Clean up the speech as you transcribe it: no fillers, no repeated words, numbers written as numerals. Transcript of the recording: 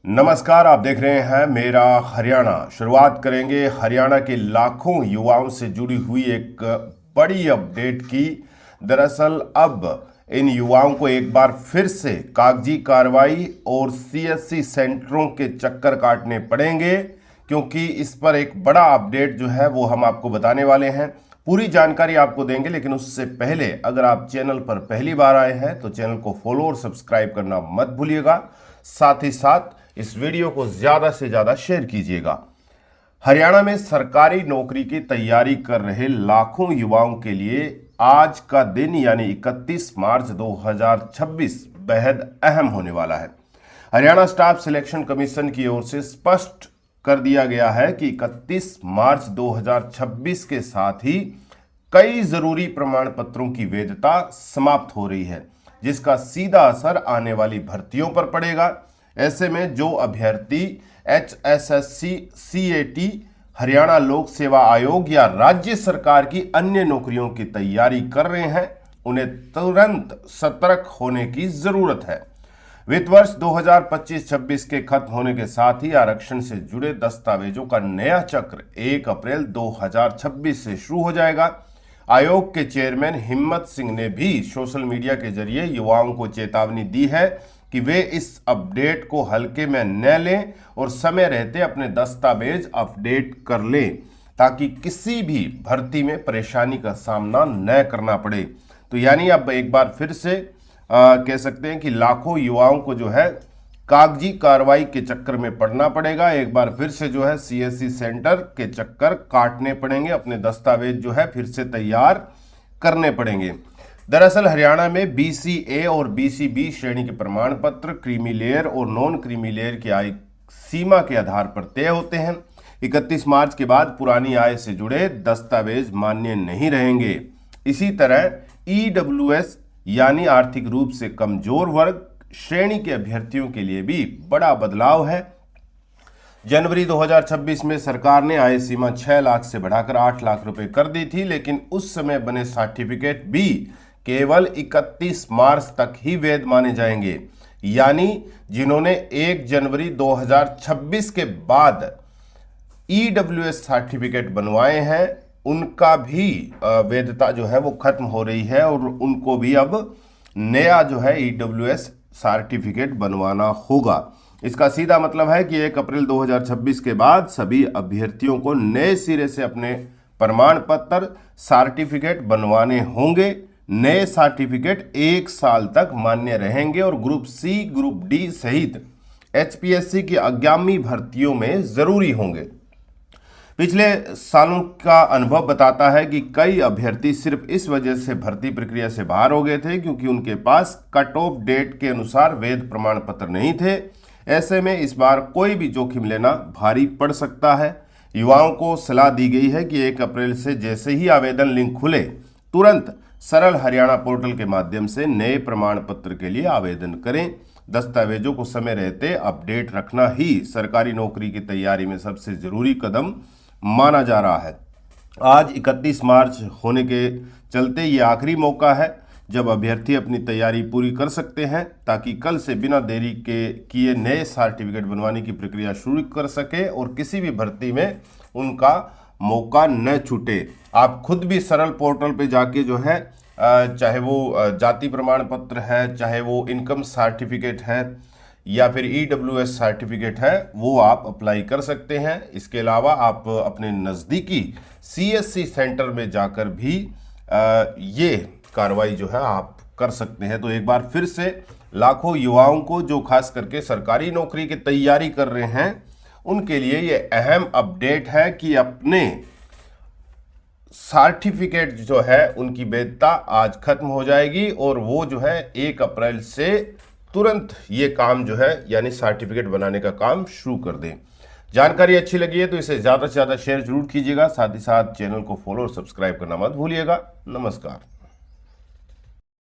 नमस्कार, आप देख रहे हैं मेरा हरियाणा। शुरुआत करेंगे हरियाणा के लाखों युवाओं से जुड़ी हुई एक बड़ी अपडेट की। दरअसल अब इन युवाओं को एक बार फिर से कागजी कार्रवाई और सीएससी सेंटरों के चक्कर काटने पड़ेंगे, क्योंकि इस पर एक बड़ा अपडेट जो है वो हम आपको बताने वाले हैं। पूरी जानकारी आपको देंगे, लेकिन उससे पहले अगर आप चैनल पर पहली बार आए हैं तो चैनल को फॉलो और सब्सक्राइब करना मत भूलिएगा। साथ ही साथ इस वीडियो को ज्यादा से ज्यादा शेयर कीजिएगा। हरियाणा में सरकारी नौकरी की तैयारी कर रहे लाखों युवाओं के लिए आज का दिन यानी 31 मार्च 2026 बेहद अहम होने वाला है। हरियाणा स्टाफ सिलेक्शन कमीशन की ओर से स्पष्ट कर दिया गया है कि 31 मार्च 2026 के साथ ही कई जरूरी प्रमाण पत्रों की वैधता समाप्त हो रही है, जिसका सीधा असर आने वाली भर्तियों पर पड़ेगा। ऐसे में जो अभ्यर्थी HSSC, CAT, हरियाणा लोक सेवा आयोग या राज्य सरकार की अन्य नौकरियों की तैयारी कर रहे हैं, उन्हें तुरंत सतर्क होने की जरूरत है। वित्त वर्ष 2025-26 के खत्म होने के साथ ही आरक्षण से जुड़े दस्तावेजों का नया चक्र 1 अप्रैल 2026 से शुरू हो जाएगा। आयोग के चेयरमैन हिम्मत सिंह ने भी सोशल मीडिया के जरिए युवाओं को चेतावनी दी है कि वे इस अपडेट को हल्के में न लें और समय रहते अपने दस्तावेज अपडेट कर लें, ताकि किसी भी भर्ती में परेशानी का सामना न करना पड़े। तो यानी अब एक बार फिर से कह सकते हैं कि लाखों युवाओं को जो है कागजी कार्रवाई के चक्कर में पड़ना पड़ेगा। एक बार फिर से जो है सीएससी सेंटर के चक्कर काटने पड़ेंगे, अपने दस्तावेज जो है फिर से तैयार करने पड़ेंगे। दरअसल हरियाणा में BCA और BCB श्रेणी के प्रमाण पत्र क्रीमी लेयर और नॉन क्रीमी लेयर की आय सीमा के आधार पर तय होते हैं। 31 मार्च के बाद पुरानी आय से जुड़े दस्तावेज मान्य नहीं रहेंगे। इसी तरह EWS यानी आर्थिक रूप से कमजोर वर्ग श्रेणी के अभ्यर्थियों के लिए भी बड़ा बदलाव है। जनवरी 2026 में सरकार ने आय सीमा 6 लाख से बढ़ाकर 8 लाख रुपए कर दी थी, लेकिन उस समय बने सर्टिफिकेट भी केवल 31 मार्च तक ही वैध माने जाएंगे। यानी जिन्होंने 1 जनवरी 2026 के बाद EWS सर्टिफिकेट बनवाए हैं, उनका भी वैधता जो है वो खत्म हो रही है और उनको भी अब नया जो है EWS सर्टिफिकेट बनवाना होगा। इसका सीधा मतलब है कि 1 अप्रैल 2026 के बाद सभी अभ्यर्थियों को नए सिरे से अपने प्रमाण पत्र सर्टिफिकेट बनवाने होंगे। नए सर्टिफिकेट 1 साल तक मान्य रहेंगे और ग्रुप C, ग्रुप D सहित HPSC की आगामी भर्तियों में जरूरी होंगे। पिछले सालों का अनुभव बताता है कि कई अभ्यर्थी सिर्फ इस वजह से भर्ती प्रक्रिया से बाहर हो गए थे क्योंकि उनके पास कट ऑफ डेट के अनुसार वैध प्रमाण पत्र नहीं थे। ऐसे में इस बार कोई भी जोखिम लेना भारी पड़ सकता है। युवाओं को सलाह दी गई है कि 1 अप्रैल से जैसे ही आवेदन लिंक खुले, तुरंत सरल हरियाणा पोर्टल के माध्यम से नए प्रमाण पत्र के लिए आवेदन करें। दस्तावेजों को समय रहते अपडेट रखना ही सरकारी नौकरी की तैयारी में सबसे जरूरी कदम माना जा रहा है। आज 31 मार्च होने के चलते ये आखिरी मौका है जब अभ्यर्थी अपनी तैयारी पूरी कर सकते हैं, ताकि कल से बिना देरी के किए नए सर्टिफिकेट बनवाने की प्रक्रिया शुरू कर सके और किसी भी भर्ती में उनका मौका न छूटे। आप खुद भी सरल पोर्टल पे जाके जो है चाहे वो जाति प्रमाण पत्र है, चाहे वो इनकम सर्टिफिकेट है या फिर EWS सर्टिफिकेट है, वो आप अप्लाई कर सकते हैं। इसके अलावा आप अपने नज़दीकी CSC सेंटर में जाकर भी ये कार्रवाई जो है आप कर सकते हैं। तो एक बार फिर से लाखों युवाओं को जो खास करके सरकारी नौकरी की तैयारी कर रहे हैं, उनके लिए ये अहम अपडेट है कि अपने सर्टिफिकेट जो है उनकी वैधता आज खत्म हो जाएगी और वो जो है 1 अप्रैल से तुरंत ये काम जो है यानी सर्टिफिकेट बनाने का काम शुरू कर दें। जानकारी अच्छी लगी है तो इसे ज़्यादा से ज़्यादा शेयर जरूर कीजिएगा। साथ ही साथ चैनल को फॉलो और सब्सक्राइब करना मत भूलिएगा। नमस्कार।